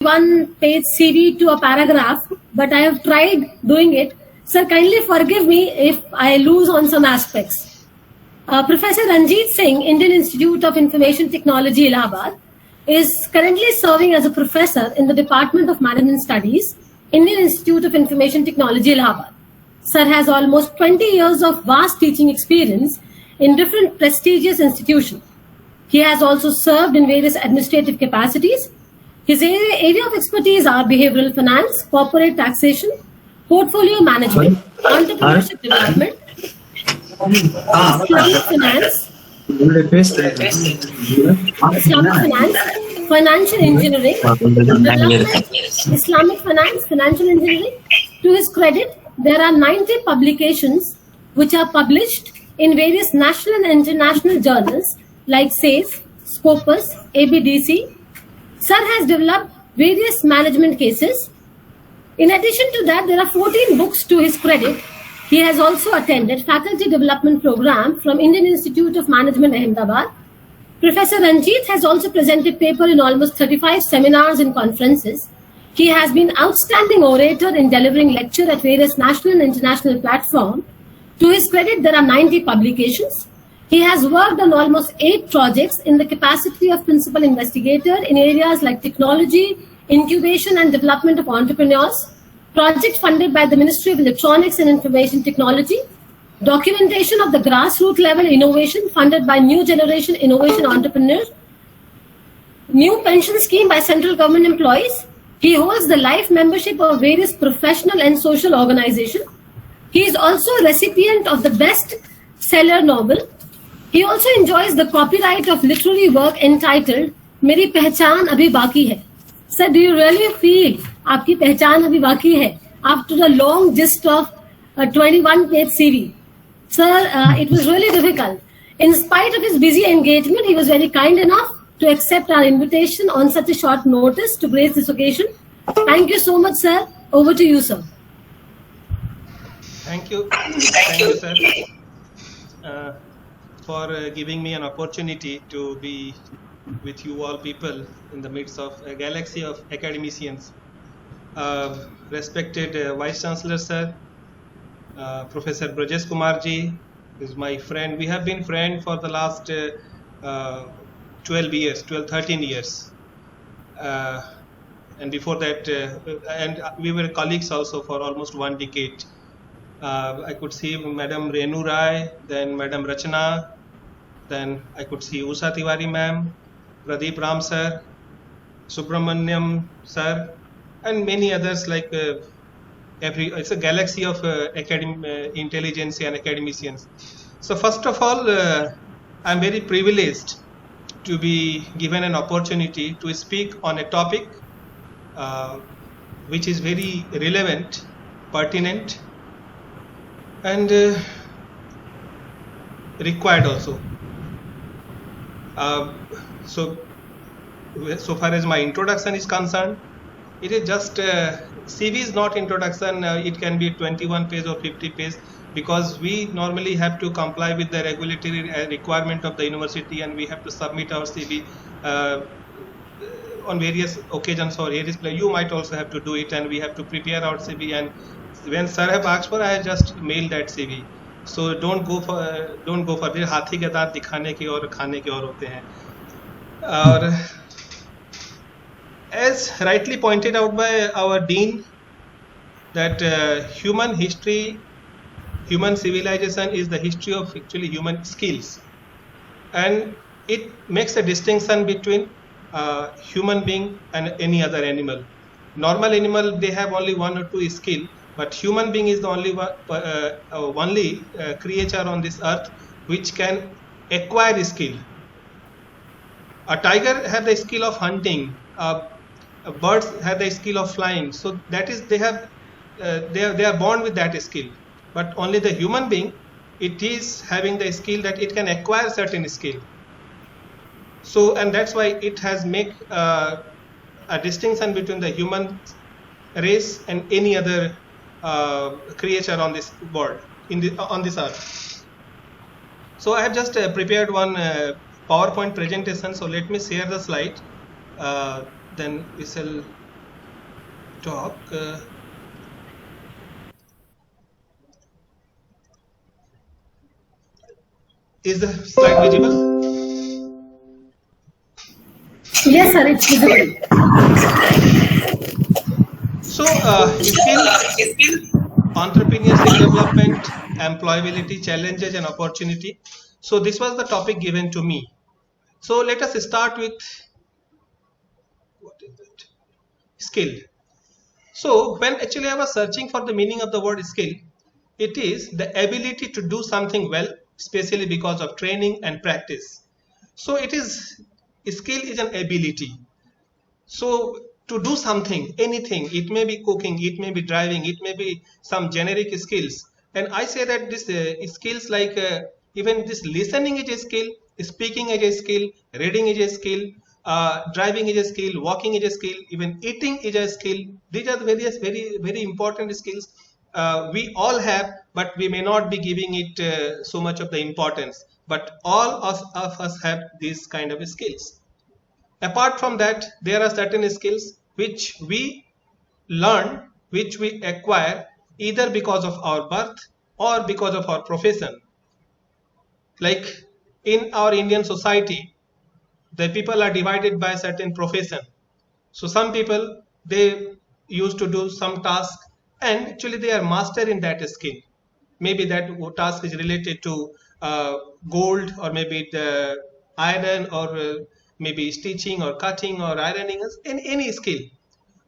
21-page CV to a paragraph, but I have tried doing it. Sir, kindly forgive me if I lose on some aspects. Professor Ranjit Singh, Indian Institute of Information Technology, Allahabad, is currently serving as a professor in the Department of Management Studies, Indian Institute of Information Technology, Allahabad. Sir has almost 20 years of vast teaching experience in different prestigious institutions. He has also served in various administrative capacities. His area of expertise are behavioral finance, corporate taxation, portfolio management, entrepreneurship development, Islamic finance, financial engineering, Islamic finance, financial engineering. To his credit, there are 90 publications which are published in various national and international journals like SAFE, Scopus, ABDC. Sir has developed various management cases. In addition to that, there are 14 books to his credit. He has also attended faculty development program from Indian Institute of Management, Ahmedabad. Professor Ranjit has also presented paper in almost 35 seminars and conferences. He has been outstanding orator in delivering lecture at various national and international platforms. To his credit, there are 90 publications. He has worked on almost 8 projects in the capacity of principal investigator in areas like technology, incubation and development of entrepreneurs, project funded by the Ministry of Electronics and Information Technology, documentation of the grassroots level innovation funded by New Generation Innovation Entrepreneurs, new pension scheme by central government employees. He holds the life membership of various professional and social organizations. He is also a recipient of the Best Seller Nobel. He also enjoys the copyright of literary work entitled Meri Pehchan Abhi Baki Hai. Sir, do you really feel आपकी पहचान अभी बाकी है after a long gist of a 21-page CV? Sir, it was really difficult. In spite of his busy engagement, he was very kind enough to accept our invitation on such a short notice to grace this occasion. Thank you so much, sir. Over to you, sir. Thank you. Thank you, sir, for giving me an opportunity to be with you all people in the midst of a galaxy of academicians. Respected Vice Chancellor, sir, Professor Brajesh Kumar ji is my friend. We have been friends for the last 13 years. And before that, and we were colleagues also for almost 1 decade. I could see Madam Renu Rai, then Madam Rachana, then I could see Usha Tiwari ma'am, Pradeep Ram sir, Subramanyam sir, and many others like it's a galaxy of intelligence and academicians. So first of all, I'm very privileged to be given an opportunity to speak on a topic which is very relevant, pertinent, and required also. So far as my introduction is concerned, it is just CV is not introduction. It can be 21 page or 50 page, because we normally have to comply with the regulatory requirement of the university, and we have to submit our CV on various occasions or various places. You might also have to do it, and we have to prepare our CV. And when sir have asked for, I have just mailed that CV. So don't go for हाथी के दांत दिखाने के और खाने के और होते हैं. और as rightly pointed out by our dean, that human history, human civilization is the history of actually human skills, and it makes a distinction between human being and any other animal. Normal animal, they have only 1 or 2 skill, but human being is the only creature on this earth which can acquire skill. A tiger has the skill of hunting. Birds have the skill of flying. So that is, they are born with that skill. But only the human being, it is having the skill that it can acquire certain skill. So, and that's why it has make a distinction between the human race and any other creature on this world, on this earth. So I have just prepared one PowerPoint presentation. So let me share the slide. Then we shall talk. Is the slide visible? Yes, sir, it's visible. So, skill, entrepreneurship development, employability, challenges and opportunity. So this was the topic given to me. So let us start with what is it? Skill. So when actually I was searching for the meaning of the word skill, it is the ability to do something well, especially because of training and practice. So it is, skill is an ability. So to do something, anything, it may be cooking, it may be driving, it may be some generic skills. And I say that this skills like even this listening is a skill, speaking is a skill, reading is a skill, driving is a skill, walking is a skill, even eating is a skill. These are the various very important skills we all have, but we may not be giving it so much of the importance. But all of us have these kind of skills. Apart from that, there are certain skills which we learn, which we acquire either because of our birth or because of our profession. Like in our Indian society, the people are divided by certain profession. So some people, they used to do some task and actually they are master in that skill. Maybe that task is related to gold, or maybe the iron, or maybe stitching or cutting or ironing, in any skill.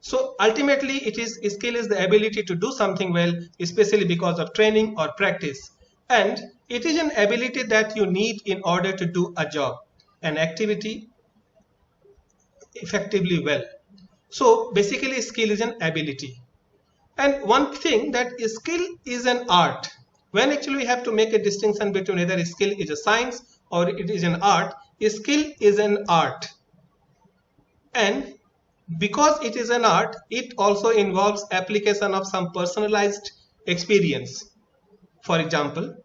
So ultimately it is, skill is the ability to do something well, especially because of training or practice. And it is an ability that you need in order to do a job, an activity effectively well. So basically skill is an ability. And one thing, that skill is an art. When actually we have to make a distinction between whether skill is a science or it is an art, skill is an art. And because it is an art, it also involves application of some personalized experience. For example,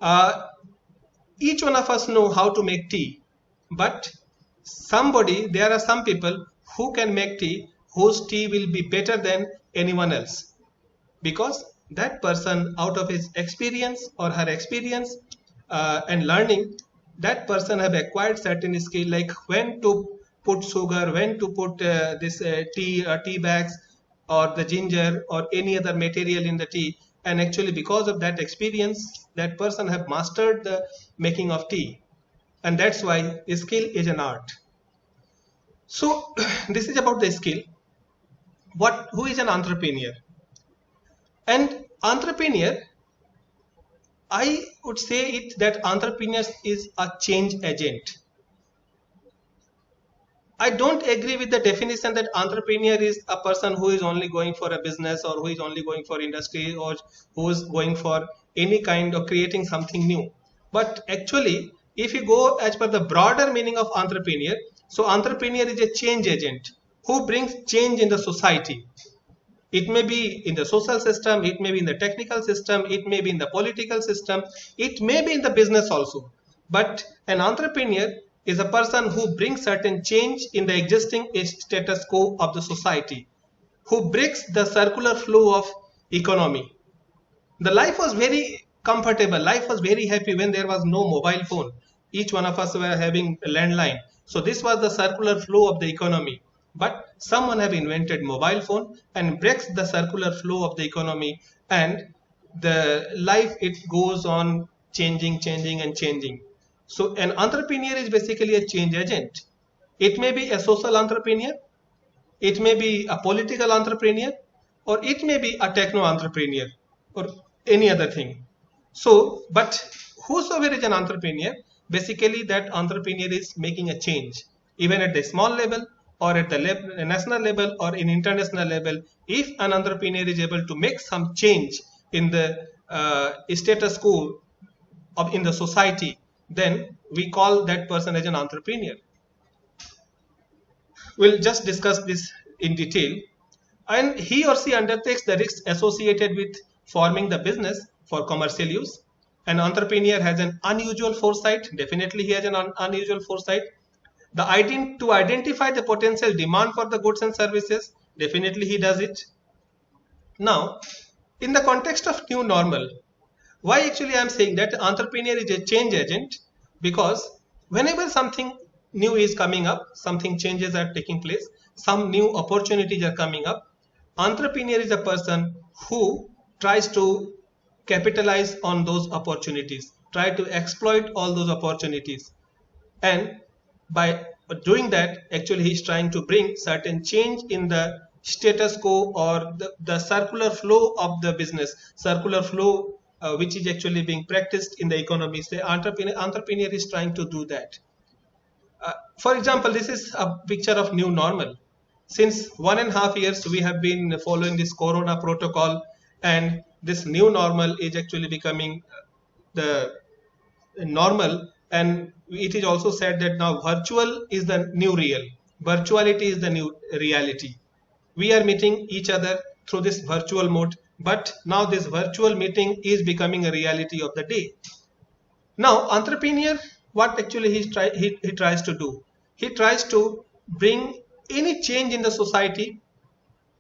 uh, each one of us know how to make tea, but there are some people who can make tea whose tea will be better than anyone else, because that person, out of his experience or her experience and learning, that person have acquired certain skill, like when to put sugar, when to put this tea bags or the ginger or any other material in the tea. And actually because of that experience, that person have mastered the making of tea. And that's why skill is an art. So this is about the skill. Who is an entrepreneur? And entrepreneur, I would say it that entrepreneur is a change agent. I don't agree with the definition that entrepreneur is a person who is only going for a business, or who is only going for industry, or who is going for any kind of creating something new. But actually, if you go as per the broader meaning of entrepreneur, so entrepreneur is a change agent who brings change in the society. It may be in the social system, it may be in the technical system, it may be in the political system, it may be in the business also. But an entrepreneur is a person who brings certain change in the existing status quo of the society, who breaks the circular flow of economy. The life was very comfortable, life was very happy when there was no mobile phone. Each one of us were having a landline. So this was the circular flow of the economy. But someone have invented mobile phone and breaks the circular flow of the economy, and the life, it goes on changing and changing. So an entrepreneur is basically a change agent. It may be a social entrepreneur, it may be a political entrepreneur, or it may be a techno entrepreneur, or any other thing. So, but whosoever is an entrepreneur, basically that entrepreneur is making a change, even at the small level, or at the national level, or in international level. If an entrepreneur is able to make some change in the status quo of in the society, then we call that person as an entrepreneur. We'll just discuss this in detail. And he or she undertakes the risks associated with forming the business for commercial use. An entrepreneur has an unusual foresight. Definitely he has an unusual foresight. To identify the potential demand for the goods and services, Definitely he does it. Now, in the context of new normal, why actually I am saying that entrepreneur is a change agent? Because whenever something new is coming up, something changes are taking place, some new opportunities are coming up, entrepreneur is a person who tries to capitalize on those opportunities, try to exploit all those opportunities, and by doing that actually he's trying to bring certain change in the status quo or the circular flow of the business, circular flow which is actually being practiced in the economy. The entrepreneur is trying to do that. For example, this is a picture of new normal. Since 1.5 years we have been following this corona protocol, and this new normal is actually becoming the normal, and it is also said that now virtual is the new real, virtuality is the new reality. We are meeting each other through this virtual mode, but now this virtual meeting is becoming a reality of the day. Now entrepreneur, what actually he tries to do, he tries to bring any change in the society,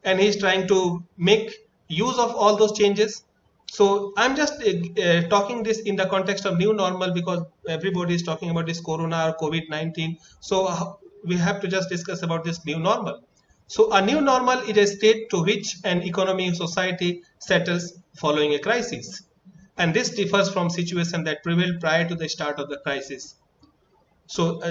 and he's trying to make use of all those changes. So I'm just talking this in the context of new normal because everybody is talking about this corona or COVID-19. So we have to just discuss about this new normal. So a new normal is a state to which an economy or society settles following a crisis. And this differs from situation that prevailed prior to the start of the crisis. So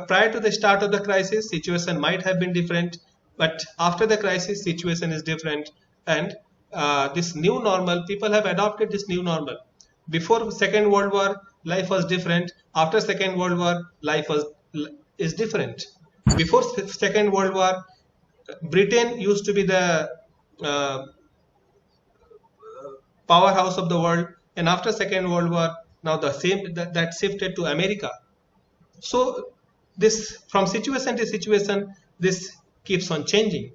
prior to the start of the crisis, situation might have been different, but after the crisis, situation is different. And this new normal, people have adopted this new normal. Before Second World War, life was different. After Second World War, life is different. Before Second World War, Britain used to be the powerhouse of the world, and after Second World War, now the same that shifted to America. So this from situation to situation, this keeps on changing.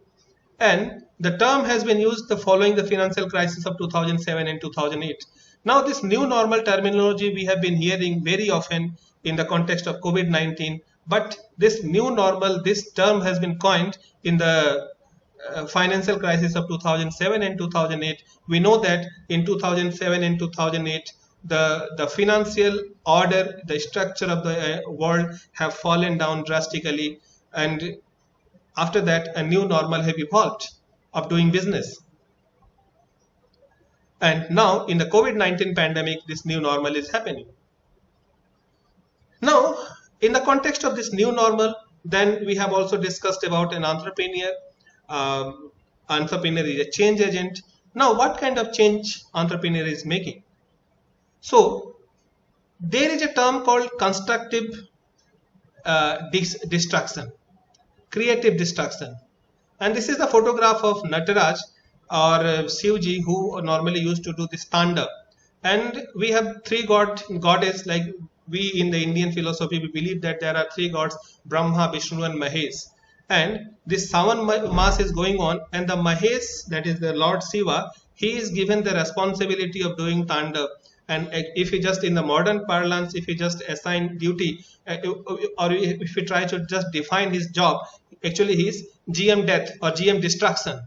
And the term has been used following the financial crisis of 2007 and 2008. Now this new normal terminology we have been hearing very often in the context of COVID-19, but this new normal, this term has been coined in the financial crisis of 2007 and 2008. We know that in 2007 and 2008, the financial order, the structure of the world have fallen down drastically, and after that a new normal have evolved of doing business. And now in the COVID-19 pandemic, this new normal is happening. Now in the context of this new normal, then we have also discussed about an entrepreneur. Entrepreneur is a change agent. Now what kind of change entrepreneur is making? So there is a term called constructive destruction, creative destruction. And this is the photograph of Nataraj or Shivji, who normally used to do this Tanda. And we have three goddess, like we in the Indian philosophy, we believe that there are three gods, Brahma, Vishnu and Mahesh. And this Savan Maas is going on, and the Mahesh, that is the Lord Shiva, he is given the responsibility of doing Tanda. And if you just in the modern parlance, if you just assign duty, or if you try to just define his job, actually he is GM death or GM destruction.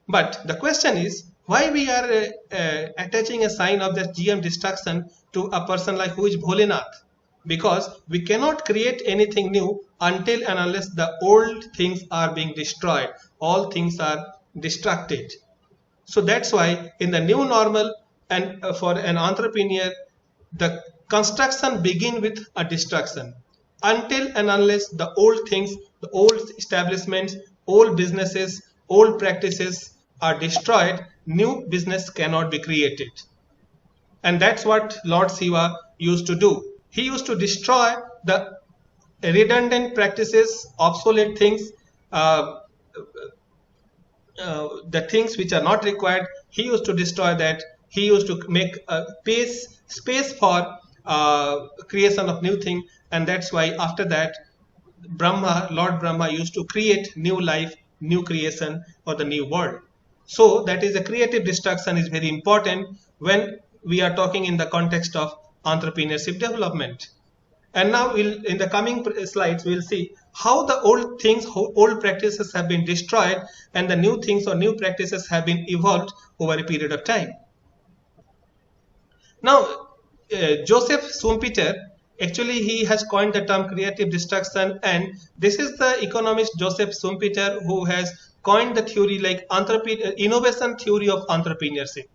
But the question is, why we are attaching a sign of that GM destruction to a person like who is Bholenath? Because we cannot create anything new until and unless the old things are being destroyed. All things are destructed. So that's why in the new normal, and for an entrepreneur, the construction begin with a destruction. Until and unless the old things, the old establishments, old businesses, old practices are destroyed, new business cannot be created. And that's what Lord Shiva used to do. He used to destroy the redundant practices, obsolete things, the things which are not required. He used to destroy that. He used to make a space for creation of new thing, and that's why after that Lord Brahma used to create new life, new creation or the new world. So that is, the creative destruction is very important when we are talking in the context of entrepreneurship development. And now in the coming slides, we'll see how the old things, how old practices have been destroyed and the new things or new practices have been evolved over a period of time. Now, Joseph Schumpeter, actually he has coined the term creative destruction, and this is the economist Joseph Schumpeter who has coined the theory like innovation theory of entrepreneurship.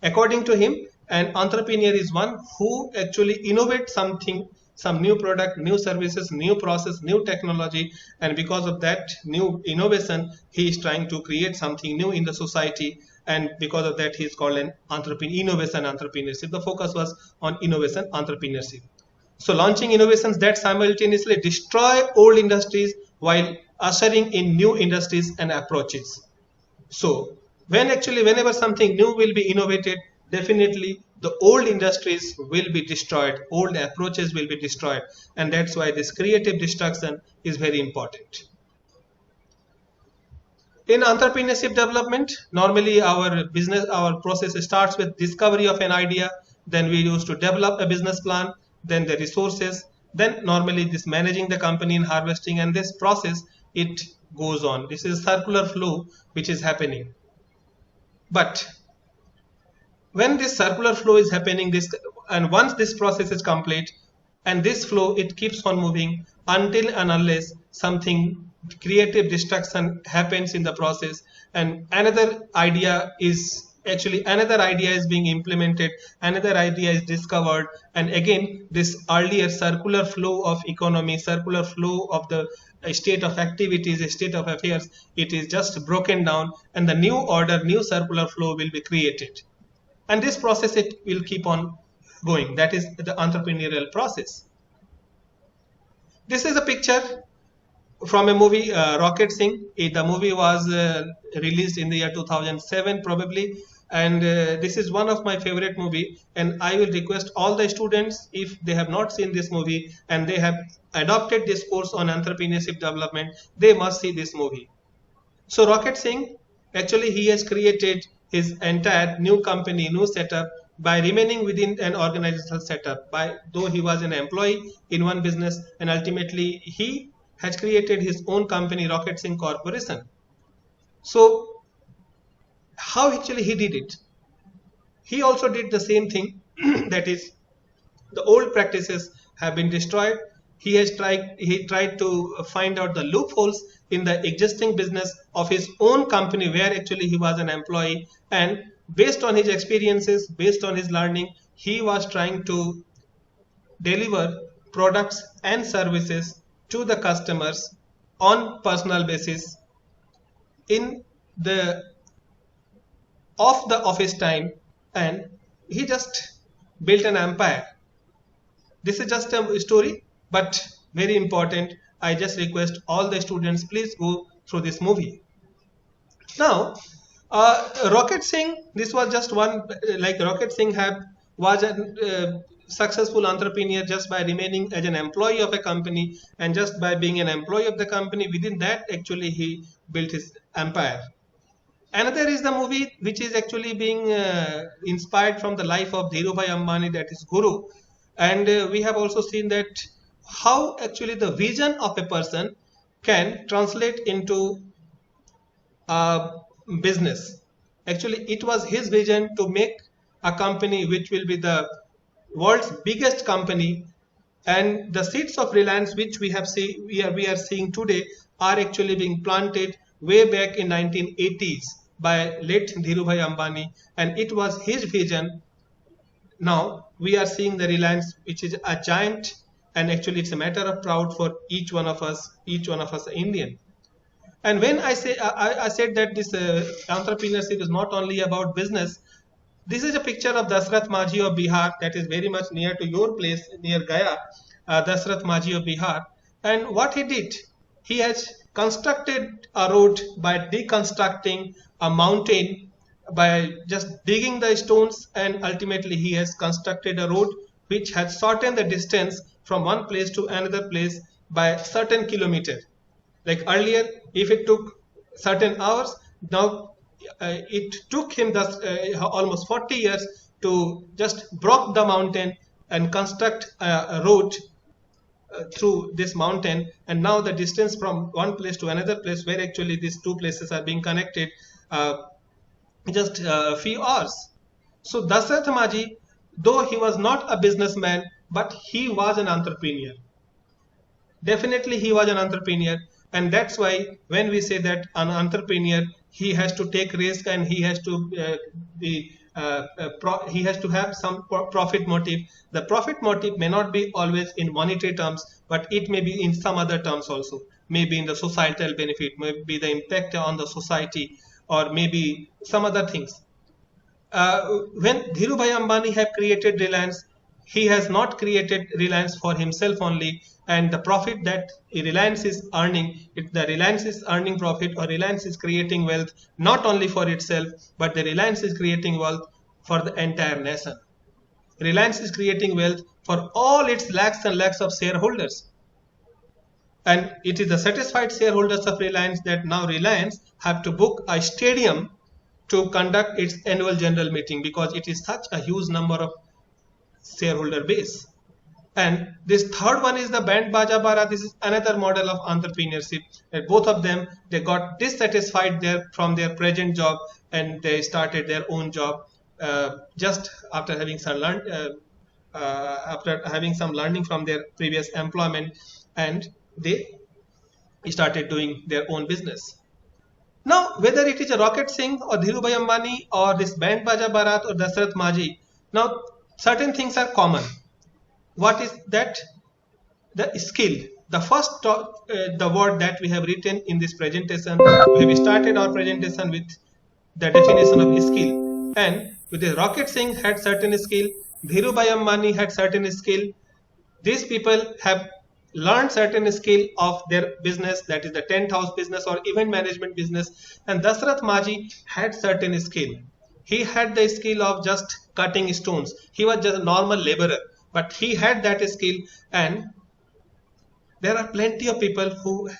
According to him, an entrepreneur is one who actually innovates something, some new product, new services, new process, new technology, and because of that new innovation, he is trying to create something new in the society, and because of that he is called an innovation entrepreneurship. The focus was on innovation entrepreneurship. So launching innovations that simultaneously destroy old industries while ushering in new industries and approaches. So whenever something new will be innovated, definitely the old industries will be destroyed, old approaches will be destroyed, and that's why this creative destruction is very important. In entrepreneurship development, normally our process starts with discovery of an idea, then we used to develop a business plan, then the resources, then normally this managing the company and harvesting, and this process, it goes on. This is circular flow which is happening. But when this circular flow is happening, and once this process is complete, and this flow, it keeps on moving until and unless something creative destruction happens in the process, and another idea is being implemented, another idea is discovered, and again this earlier circular flow of economy, circular flow of the state of activities, a state of affairs, it is just broken down, and the new order, new circular flow will be created. And this process, it will keep on going. That is the entrepreneurial process. This is a picture from a movie, Rocket Singh. The movie was released in the year 2007 probably, and this is one of my favorite movie, and I will request all the students, if they have not seen this movie and they have adopted this course on entrepreneurship development, they must see this movie. So Rocket Singh, actually he has created his entire new company, new setup, by remaining within an organizational setup, though he was an employee in one business, and ultimately he has created his own company, Rocket Singh Corporation. So how actually he did it? He also did the same thing, that is, the old practices have been destroyed. He tried to find out the loopholes in the existing business of his own company, where actually he was an employee, and based on his experiences, based on his learning, he was trying to deliver products and services to the customers on personal basis in the off the office time, and he just built an empire. This is just a story, but very important. I just request all the students, please go through this movie. Now, Rocket Singh, this was just one, like Rocket Singh was a successful entrepreneur just by remaining as an employee of a company, and just by being an employee of the company, within that actually he built his empire. Another is the movie which is actually being inspired from the life of Dhirubhai Ambani, that is Guru, and we have also seen that how actually the vision of a person can translate into business. Actually, it was his vision to make a company which will be the world's biggest company, and the seeds of Reliance which we are seeing today are actually being planted way back in 1980s by late Dhirubhai Ambani, and it was his vision. Now we are seeing the Reliance, which is a giant, and actually it's a matter of proud for each one of us Indian. And when I said that this entrepreneurship is not only about business, this is a picture of Dasrath Majhi of Bihar, that is very much near to your place, near Gaya, Dasrath Majhi of Bihar. And what he did, he has constructed a road by deconstructing a mountain, by just digging the stones, and ultimately he has constructed a road which has shortened the distance from one place to another place by certain kilometer. Like earlier, if it took certain hours, now it took him almost 40 years to just break the mountain and construct a road through this mountain, and now the distance from one place to another place, where actually these two places are being connected, just a few hours. So Dasarath Maji, though he was not a businessman, but he was an entrepreneur. Definitely he was an entrepreneur, and that's why when we say that an entrepreneur, he has to take risk, and he has to he has to have some profit motive. The profit motive may not be always in monetary terms, but it may be in some other terms also. Maybe in the societal benefit, maybe the impact on the society, or maybe some other things. When Dhirubhai Ambani have created Reliance, he has not created Reliance for himself only, and the profit that Reliance is earning, the Reliance is earning profit, or Reliance is creating wealth not only for itself, but the Reliance is creating wealth for the entire nation. Reliance is creating wealth for all its lakhs and lakhs of shareholders. And it is the satisfied shareholders of Reliance that now Reliance have to book a stadium to conduct its annual general meeting, because it is such a huge number of shareholder base. And this third one is the Band Baja Barat. This is another model of entrepreneurship. And both of them, they got dissatisfied from their present job, and they started their own job just after having some learning from their previous employment, and they started doing their own business. Now, whether it is a Rocket Singh or Dhirubhai Ambani or this Band Baja Barat or Dasarath Maji, now certain things are common. What is that? The skill. The first the word that we have written in this presentation, we have started our presentation with the definition of skill. And with the Rocket Singh had certain skill, Dhirubhai Ambani had certain skill. These people have learned certain skill of their business, that is the tent house business or event management business. And Dasarath Maji had certain skill. He had the skill of just cutting stones. He was just a normal laborer, but he had that skill. And there are plenty of people who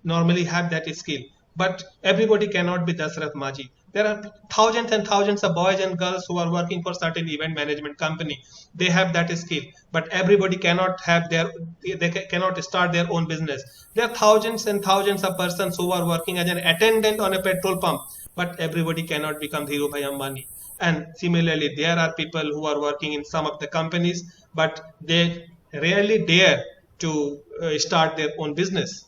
normally have that skill, but everybody cannot be Dasarath Maji. There are thousands and thousands of boys and girls who are working for certain event management company. They have that skill, but everybody cannot have they cannot start their own business. There are thousands and thousands of persons who are working as an attendant on a petrol pump, but everybody cannot become Dhirubhai Ambani. And similarly, there are people who are working in some of the companies, but they rarely dare to start their own business.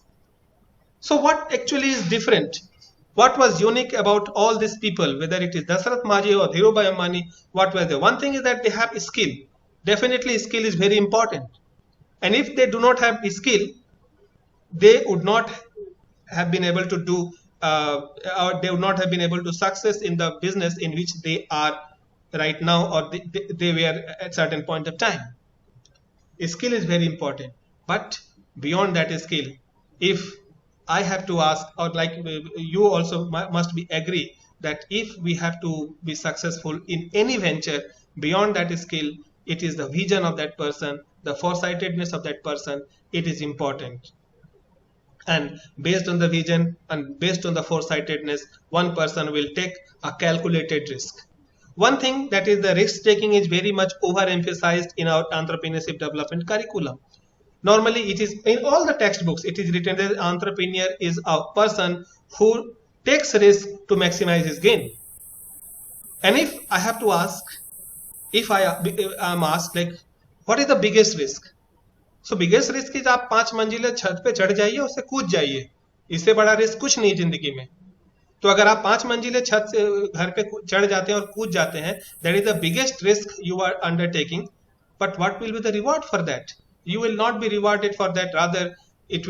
So what actually is different? What was unique about all these people, whether it is Dasarath Maji or Dhirubhai Ambani? What was the one thing is that they have skill. Definitely skill is very important. And if they do not have skill, they would not have been able to do, or they would not have been able to success in the business in which they are right now, or they were at certain point of time. Skill is very important. But beyond that skill, if I have to ask, or like you also must be agree, that if we have to be successful in any venture, beyond that skill, it is the vision of that person, the foresightedness of that person, it is important. And based on the vision and based on the foresightedness, one person will take a calculated risk. One thing that is the risk taking is very much overemphasized in our entrepreneurship development curriculum. Normally, it is in all the textbooks, it is written that entrepreneur is a person who takes risk to maximize his gain. And if I have to ask, if I am asked, like, what is the biggest risk? So biggest risk is आप 5 मंजिले छत पे चढ़ जाइए, उससे कूद जाइए. इससे बड़ा रिस्क कुछ नहीं जिंदगी में. तो अगर आप 5 मंजिले छत से घर पे चढ़ जाते हैं और कूद जाते हैं, that is the biggest risk you are undertaking. But what will be the reward for that? You will not be rewarded for that. Rather, it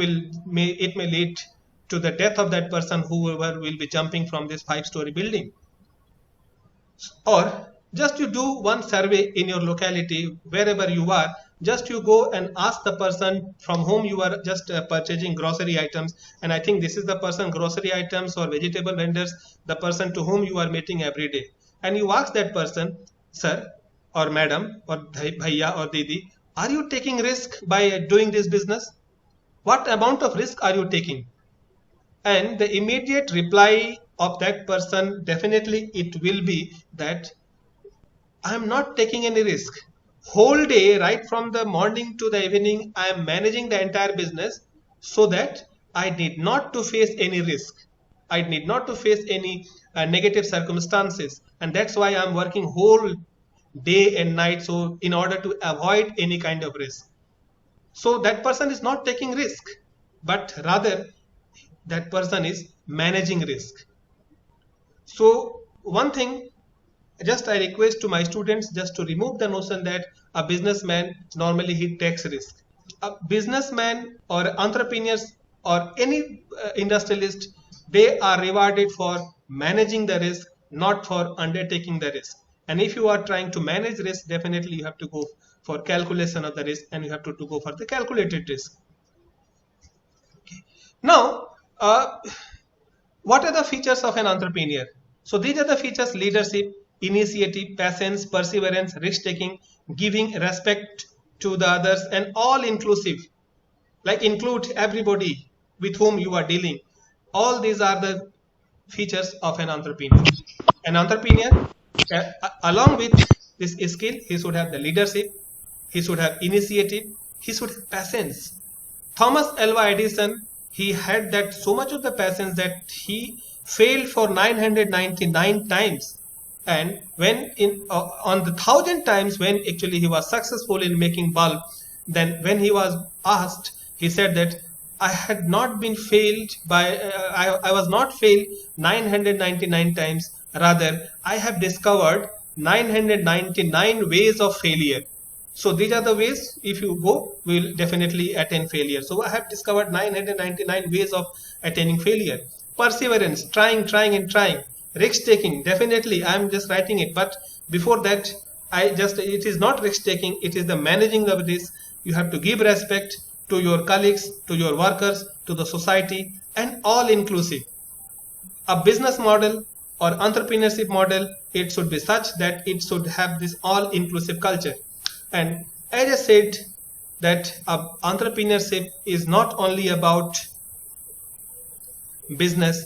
may lead to the death of that person, whoever will be jumping from this 5-story building. Or just you do one survey in your locality, wherever you are, just you go and ask the person from whom you are just purchasing grocery items. And I think this is the person, grocery items or vegetable vendors, the person to whom you are meeting every day. And you ask that person, sir or madam or bhaiya or didi, are you taking risk by doing this business? What amount of risk are you taking? And the immediate reply of that person, definitely it will be that I am not taking any risk. whole day, right from the morning to the evening, I am managing the entire business so that I need not to face any risk. I need not to face any negative circumstances, and that's why I'm working whole day and night, so in order to avoid any kind of risk. So that person is not taking risk, but rather that person is managing risk. So one thing, just I request to my students just to remove the notion that a businessman normally he takes risk. A businessman or entrepreneurs or any industrialist, they are rewarded for managing the risk, not for undertaking the risk. And if you are trying to manage risk, definitely you have to go for calculation of the risk, and you have to go for the calculated risk. Okay. Now, what are the features of an entrepreneur? So these are the features: leadership, initiative, patience, perseverance, risk taking, giving respect to the others, and all inclusive, like include everybody with whom you are dealing. All these are the features of an entrepreneur. An entrepreneur, along with this skill, he should have the leadership, he should have initiative, he should have patience. Thomas Alva Edison, he had that so much of the patience that he failed for 999 times, and when on the 1,000 times when actually he was successful in making bulb, then when he was asked, he said that I had not been failed by I was not failed 999 times, rather I have discovered 999 ways of failure. So these are the ways, if you go, we will definitely attain failure. So I have discovered 999 ways of attaining failure. Perseverance, trying and trying. Risk taking, definitely I am just writing it, but before that it is not risk taking, it is the managing of this. You have to give respect to your colleagues, to your workers, to the society, and all inclusive. A business model or entrepreneurship model, it should be such that it should have this all inclusive culture. And as I said, that entrepreneurship is not only about business,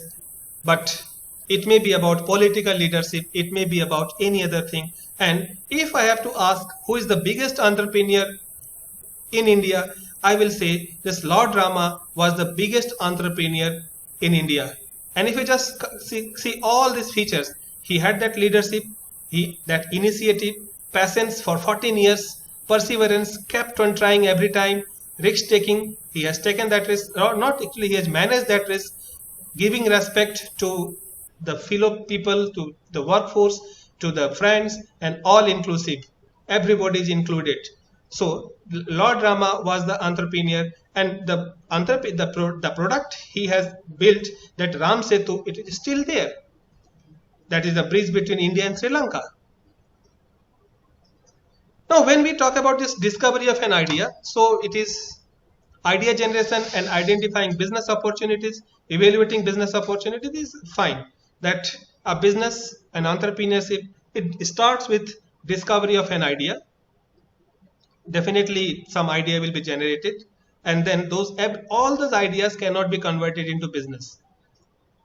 but it may be about political leadership, it may be about any other thing. And if I have to ask who is the biggest entrepreneur in India, I will say this Lord Rama was the biggest entrepreneur in India. And if you just see all these features, he had that leadership, that initiative, patience for 14 years, perseverance, kept on trying every time, risk taking, he has taken that risk, or not actually, he has managed that risk, giving respect to the fellow people, to the workforce, to the friends, and all inclusive. Everybody is included. So Lord Rama was the entrepreneur, and the product he has built, that Ram Setu, it is still there. That is the bridge between India and Sri Lanka. Now, when we talk about this discovery of an idea, so it is idea generation and identifying business opportunities, evaluating business opportunities is fine. That a business and entrepreneurship, it starts with discovery of an idea. Definitely some idea will be generated, and then all those ideas cannot be converted into business.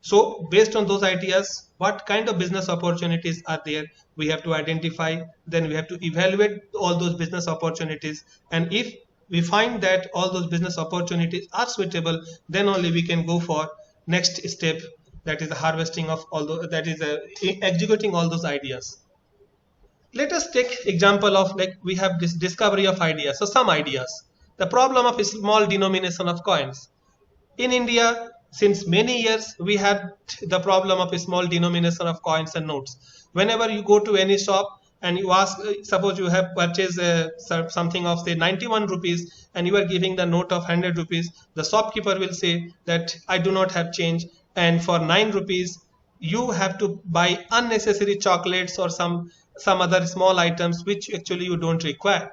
So based on those ideas, what kind of business opportunities are there, we have to identify, then we have to evaluate all those business opportunities, and if we find that all those business opportunities are suitable, then only we can go for next step, that is the harvesting of all those, that is executing all those ideas. Let us take example of, like, we have this discovery of ideas. So some ideas, the problem of a small denomination of coins. In India, since many years, we had the problem of a small denomination of coins and notes. Whenever you go to any shop and you ask, suppose you have purchased something of say 91 rupees and you are giving the note of 100 rupees, the shopkeeper will say that I do not have change, and for 9 rupees you have to buy unnecessary chocolates or some other small items which actually you don't require.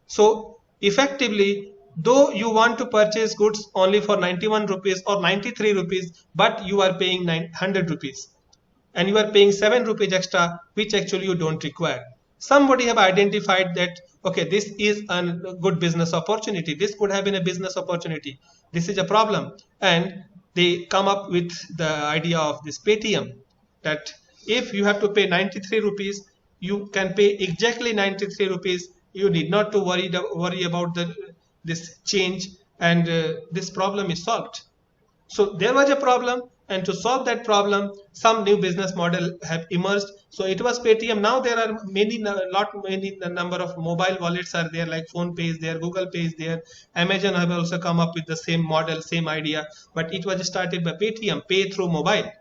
So effectively, though you want to purchase goods only for 91 rupees or 93 rupees, but you are paying 900 rupees and you are paying 7 rupees extra, which actually you don't require. Somebody have identified that, okay, this is a good business opportunity, this could have been a business opportunity, this is a problem, and they come up with the idea of this Paytm, that if you have to pay 93 rupees, you can pay exactly 93 rupees you need not to worry about this change, and this problem is solved. So there was a problem, and to solve that problem, some new business model have emerged. So it was Paytm. Now there are many number of mobile wallets are there, like Phone Pay is there, Google Pay is there. Amazon have also come up with the same model, same idea, but it was started by Paytm, pay through mobile.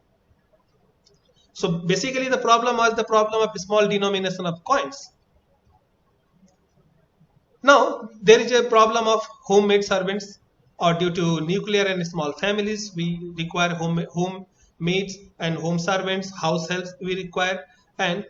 So basically the problem was the problem of small denomination of coins. Now there is a problem of homemade servants, or due to nuclear and small families, we require home maids and home servants, house helps we require. And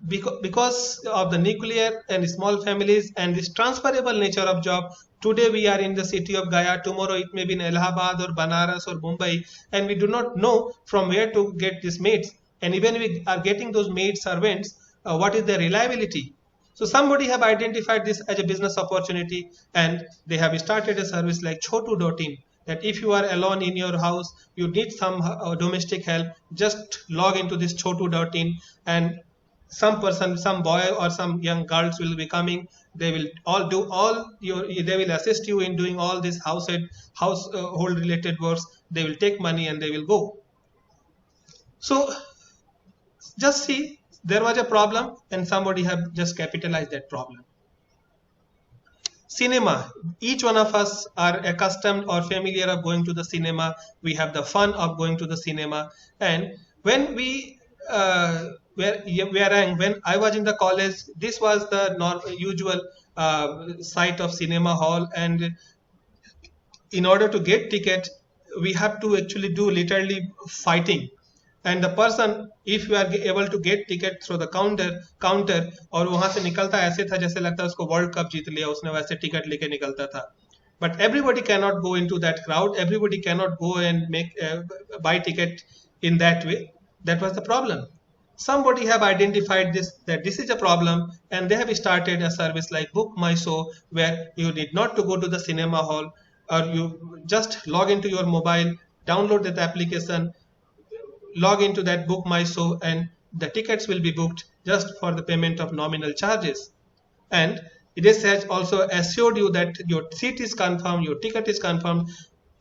because of the nuclear and small families and this transferable nature of job, today we are in the city of Gaya, tomorrow it may be in Allahabad or Banaras or Mumbai, and we do not know from where to get these maids. And even we are getting those maid servants, what is their reliability? So somebody have identified this as a business opportunity, and they have started a service like Chotu.in, that if you are alone in your house, you need some domestic help, just log into this Chotu.in, and some person, some boy or some young girls will be coming. They will they will assist you in doing all this household related works. They will take money and they will go. So just see, there was a problem and somebody have just capitalized that problem. Cinema. Each one of us are accustomed or familiar of going to the cinema. We have the fun of going to the cinema. And when when I was in the college, this was the usual site of cinema hall. And in order to get ticket, we have to actually do literally fighting. And the person, if you are able to get ticket through the counter, और वहां से निकलता ऐसे था जैसे लगता उसको world cup जीत लिया उसने, वैसे टिकट लेके निकलता था. But everybody cannot go into that crowd. Everybody cannot go and buy ticket in that way. That was the problem. Somebody have identified that this is a problem, and they have started a service like Book My Show, where you need not to go to the cinema hall, or you just log into your mobile, download that application, log into that Book My Show, and the tickets will be booked just for the payment of nominal charges. And it has also assured you that your seat is confirmed, your ticket is confirmed,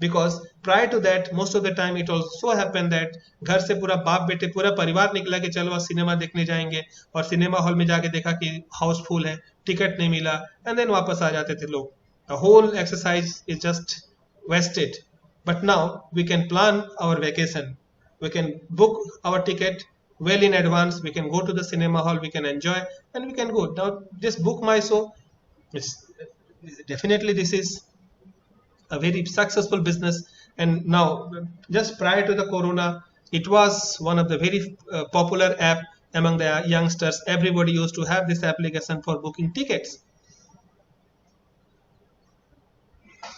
because prior to that, most of the time it also happened that घर से पूरा बाप बेटे पूरा परिवार निकला कि चलो सिनेमा देखने जाएंगे, और सिनेमा हॉल में जाके देखा कि हाउसफुल है, टिकट नहीं मिला, and then वापस आ जाते थे लोग. The whole exercise is just wasted. But now we can plan our vacation. We can book our ticket well in advance. We can go to the cinema hall. We can enjoy, and we can go. Now, this Book My Show, definitely this is a very successful business. And now, just prior to the corona, it was one of the very popular app among the youngsters. Everybody used to have this application for booking tickets.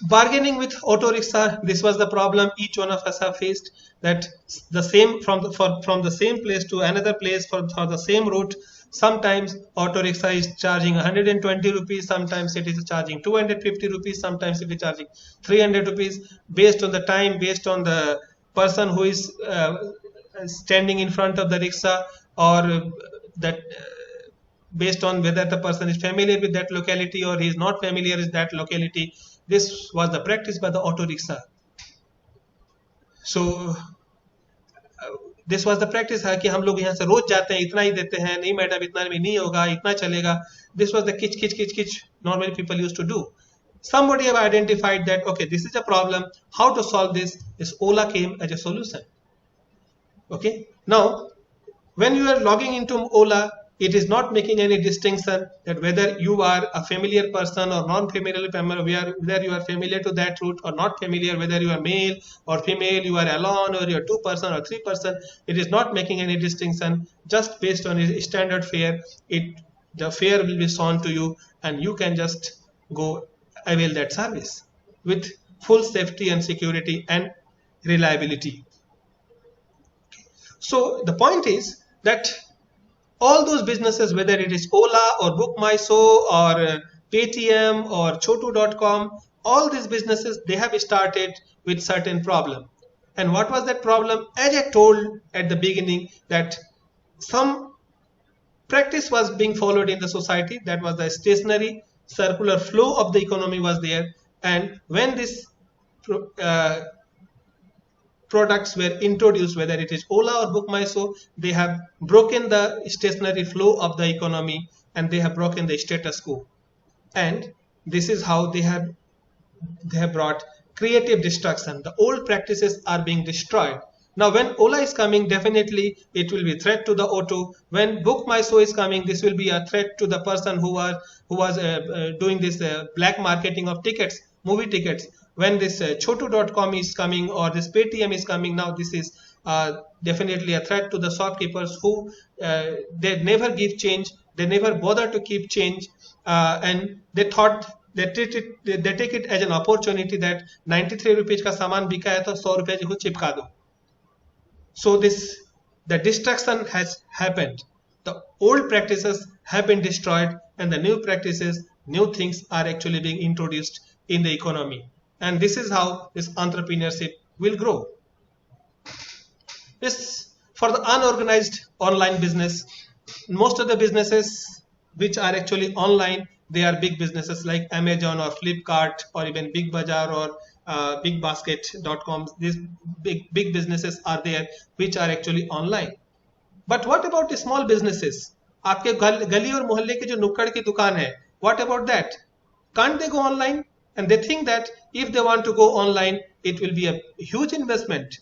Bargaining with auto rickshaw, this was the problem each one of us have faced, that the same from the same place to another place for the same route, sometimes auto rickshaw is charging 120 rupees, sometimes it is charging 250 rupees, sometimes it is charging 300 rupees, based on the time, based on the person who is standing in front of the rickshaw, or that based on whether the person is familiar with that locality or he is not familiar with that locality. This was the practice by the auto rickshaw. So this was the practice है कि हम लोग यहाँ से रोज जाते हैं, इतना ही देते हैं, नहीं मैडम इतना में नहीं होगा, इतना चलेगा. This was the kitch normally people used to do. Somebody have identified that, okay, this is a problem. How to solve this? Is Ola came as a solution. Okay, now when you are logging into Ola, it is not making any distinction that whether you are a familiar person or non-familiar, whether you are familiar to that route or not familiar, whether you are male or female, you are alone or you are 2 person or 3 person. It is not making any distinction. Just based on a standard fare, the fare will be shown to you, and you can just go avail that service with full safety and security and reliability. So the point is that all those businesses, whether it is Ola or Book My Show or Paytm or Chotu.com, all these businesses, they have started with certain problem. And what was that problem? As I told at the beginning, that some practice was being followed in the society. That was the stationary circular flow of the economy was there. And when this products were introduced, whether it is Ola or BookMyShow, they have broken the stationary flow of the economy and they have broken the status quo. And this is how they have brought creative destruction. The old practices are being destroyed. Now when Ola is coming, definitely it will be a threat to the auto. When BookMyShow is coming, this will be a threat to the person who was doing this black marketing of tickets, movie tickets. When this Chotu.com is coming or this Paytm is coming, now this is definitely a threat to the shopkeepers who they never give change, they never bother to keep change, and they thought they take it as an opportunity that 93 rupees का सामान बिका है तो 100 रुपए को चिपका दो. So the destruction has happened. The old practices have been destroyed and the new practices, new things are actually being introduced in the economy. And this is how this entrepreneurship will grow. This for the unorganized online business. Most of the businesses which are actually online, they are big businesses like Amazon or Flipkart or even Big Bazaar or bigbasket.com. These big businesses are there which are actually online. But what about the small businesses? आपके गली और मोहल्ले के जो नुक्कड़ की दुकान है, what about that? Can't they go online? And they think that if they want to go online, it will be a huge investment.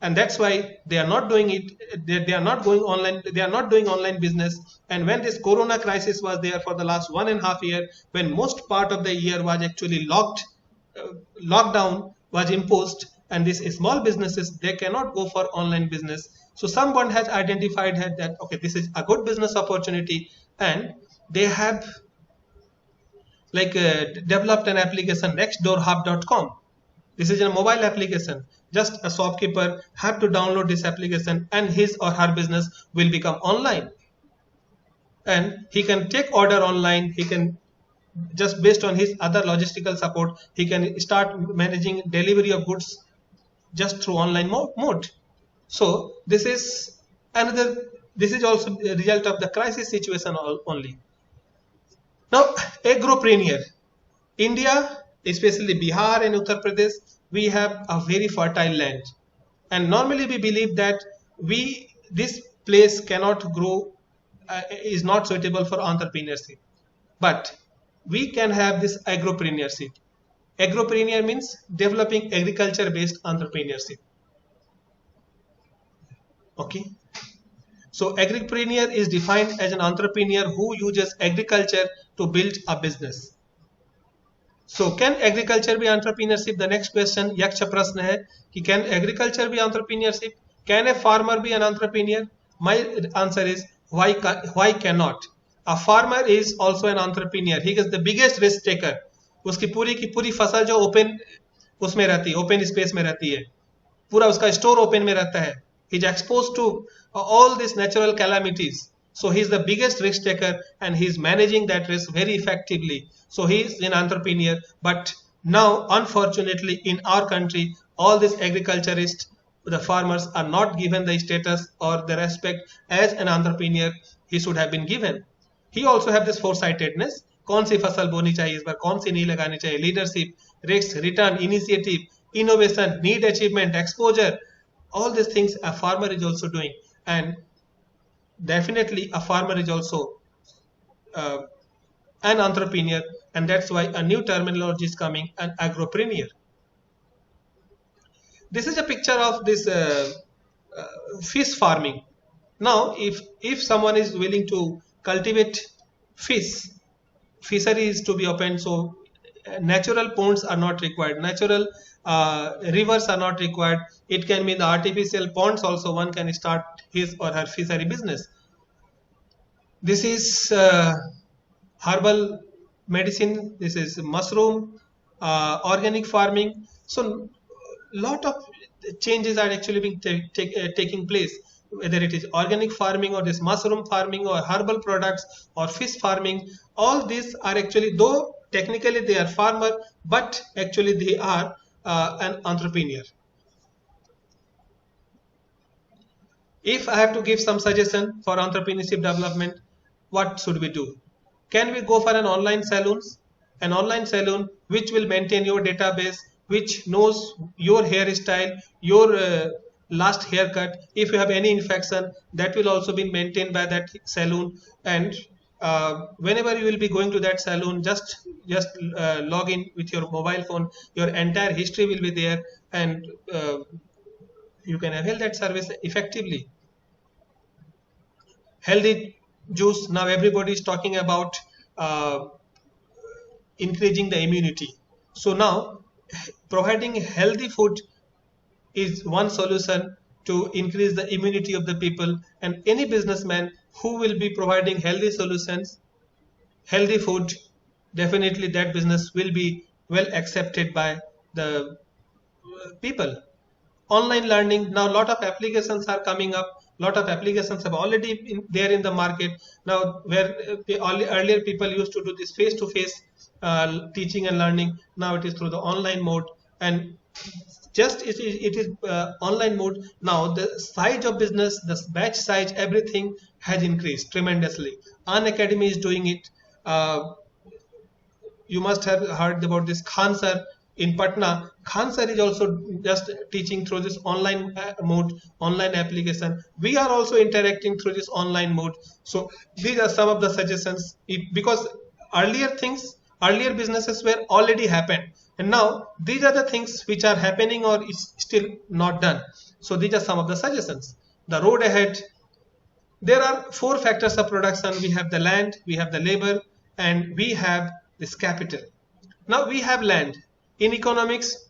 And that's why they are not doing it. They are not going online. They are not doing online business. And when this corona crisis was there for the last 1.5 years, when most part of the year was actually lockdown was imposed, and these small businesses, they cannot go for online business. So someone has identified that, okay, this is a good business opportunity, and they have developed an application, nextdoorhub.com. This is a mobile application. Just a shopkeeper have to download this application and his or her business will become online. And he can take order online. He can, just based on his other logistical support, he can start managing delivery of goods just through online mode. So this is also a result of the crisis situation only. Now, agropreneur. India, especially Bihar and Uttar Pradesh, we have a very fertile land. And normally we believe that this place cannot grow, is not suitable for entrepreneurship. But we can have this agropreneurship. Agropreneur means developing agriculture-based entrepreneurship. Okay. So agripreneur is defined as an entrepreneur who uses agriculture to build a business. So can agriculture be entrepreneurship? The next question, yaksha prashna hai ki can agriculture be entrepreneurship? Can a farmer be an entrepreneur? My answer is why cannot? A farmer is also an entrepreneur. He is the biggest risk taker. उसकी पूरी की पूरी फसल जो open उसमें रहती है, open space में रहती है, पूरा उसका स्टोर ओपन में रहता है. He is exposed to all these natural calamities. So he is the biggest risk taker and he is managing that risk very effectively. So he is an entrepreneur. But now, unfortunately, in our country, all these agriculturists, the farmers are not given the status or the respect as an entrepreneur he should have been given. He also have this foresightedness. कौन सी फसल बोनी चाहिए इस बार, कौन सी नहीं लगानी चाहिए, leadership, risk, return, initiative, innovation, need achievement, exposure. All these things a farmer is also doing, and definitely a farmer is also an entrepreneur, and that's why a new terminology is coming, an agropreneur. This is a picture of this fish farming. Now if someone is willing to cultivate fish, fishery is to be opened, so natural ponds are not required, natural rivers are not required. It can be the artificial ponds also. One can start his or her fishery business. This is herbal medicine. This is mushroom, organic farming. So lot of changes are actually being taking place. Whether it is organic farming or this mushroom farming or herbal products or fish farming, all these are actually, though technically they are farmer, but actually they are an entrepreneur. If I have to give some suggestion for entrepreneurship development, what should we do? Can we go for an online salons? An online salon which will maintain your database, which knows your hairstyle, your last haircut. If you have any infection, that will also be maintained by that salon. And whenever you will be going to that salon, just log in with your mobile phone. Your entire history will be there, and you can avail that service effectively. Healthy juice. Now everybody is talking about increasing the immunity. So now providing healthy food is one solution to increase the immunity of the people, and any businessman who will be providing healthy solutions, healthy food, definitely that business will be well accepted by the people. Online learning. Now a lot of applications are coming up. Lot of applications have already been there in the market now, where earlier people used to do this face-to-face teaching and learning. Now it is through the online mode, and just it is online mode. Now the size of business, the batch size, everything has increased tremendously. Unacademy is doing it. You must have heard about this Khan sir in Patna. Khan sir is also just teaching through this online mode, online application. We are also interacting through this online mode. So these are some of the suggestions. Because earlier businesses were already happened, and now these are the things which are happening or is still not done. So these are some of the suggestions. The road ahead. There are 4 factors of production. We have the land, we have the labor, and we have this capital. Now we have land. In economics,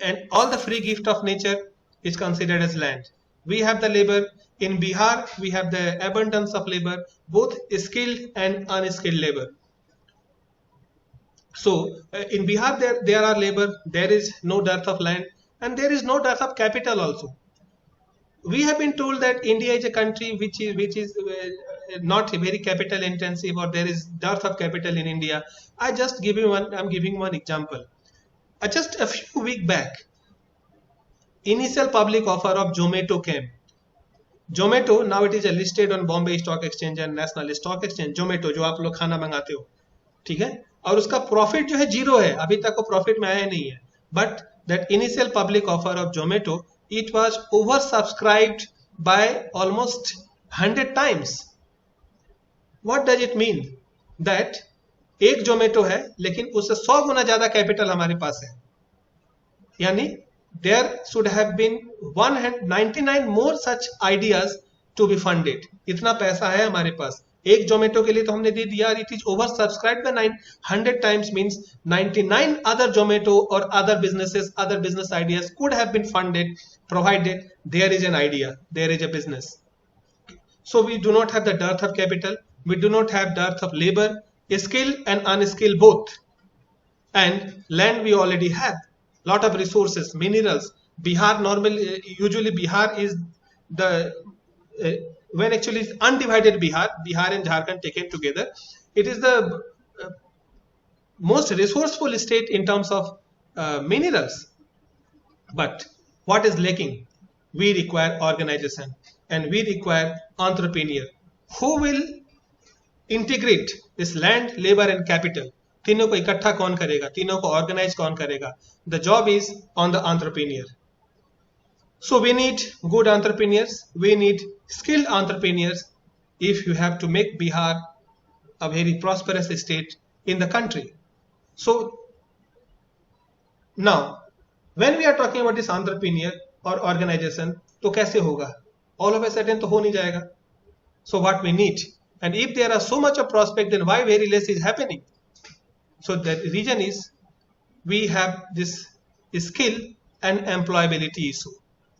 and all the free gift of nature is considered as land. We have the labor. In Bihar, we have the abundance of labor, both skilled and unskilled labor. So in Bihar, there are labor, there is no dearth of land, and there is no dearth of capital also. We have been told that India is a country which is not very capital intensive, or there is dearth of capital in India. I'm giving one example. Just a few weeks back, initial public offer of Zomato came. Zomato, now it is listed on Bombay Stock Exchange and National Stock Exchange. Zomato, जो आप लोग खाना मंगाते हो, ठीक है, और उसका प्रॉफिट जो है 0 है, अभी तक वो प्रॉफिट में आया नहीं है. But that initial public offer of Zomato, it was oversubscribed by almost 100 times. What does it mean? That एक जोमेटो है, लेकिन उससे 100 गुना ज्यादा कैपिटल हमारे पास है. यानी there should have been 199 more such ideas to be funded. इतना पैसा है हमारे पास. एक जोमेटो के लिए तो हमने दे दिया. It is over subscribed by 100 times, means 99 other Zomato or other businesses, other business ideas could have been funded, provided there is an idea, there is a business. So we do not have the dearth of capital, we do not have dearth of labor, skilled and unskilled both, and land we already have. Lot of resources, minerals. Bihar usually Bihar is the when actually it's undivided Bihar and Jharkhand taken together, it is the most resourceful state in terms of minerals. But what is lacking? We require organization, and we require entrepreneur who will integrate this land, labor and capital. तीनों को इकट्ठा कौन करेगा, तीनों को organise कौन करेगा? The job is on the entrepreneur. So we need good entrepreneurs, we need skilled entrepreneurs if you have to make Bihar a very prosperous state in the country. So now when we are talking about this entrepreneur or organization, तो कैसे होगा? All of a sudden तो हो नहीं जाएगा. So what we need, and if there are so much of prospect, then why very less is happening? So the reason is we have this skill and employability issue.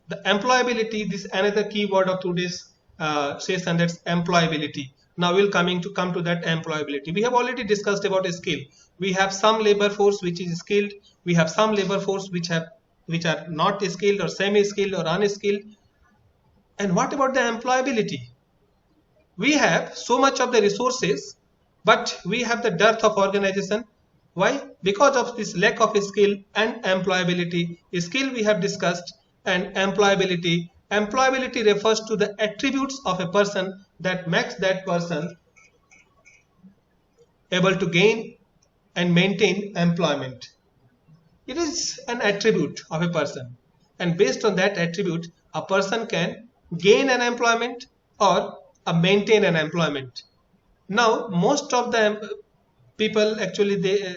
The employability, this another keyword of today's session, that's employability. Now we'll come to that employability. We have already discussed about a skill. We have some labor force which is skilled. We have some labor force which are not skilled or semi-skilled or unskilled. And what about the employability? We have so much of the resources, but we have the dearth of organization. Why? Because of this lack of skill and employability. Skill we have discussed, and employability employability refers to the attributes of a person that makes that person able to gain and maintain employment. It is an attribute of a person, and based on that attribute, a person can gain an employment or maintain an employment. Now, most of the people actually they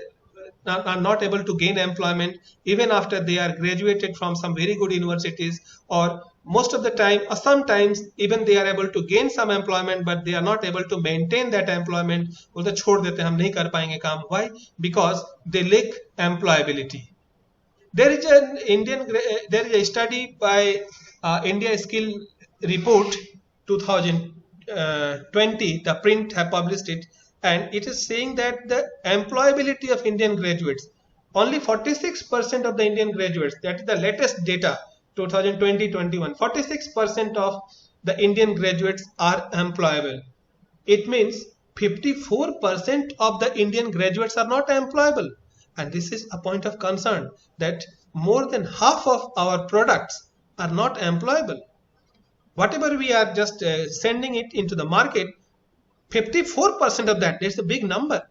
are not able to gain employment even after they are graduated from some very good universities, or most of the time or sometimes even they are able to gain some employment but they are not able to maintain that employment. बोलते छोड़ देते हैं, हम नहीं कर पाएंगे काम. Why? Because they lack employability. There is a study by India Skill Report 2020. The print have published it, and it is saying that the employability of Indian graduates, only 46% of the Indian graduates, that is the latest data 2020-21, 46% of the Indian graduates are employable. It means 54% of the Indian graduates are not employable. And this is a point of concern, that more than half of our products are not employable. Whatever we are just sending it into the market, 54% of that, that's a big number.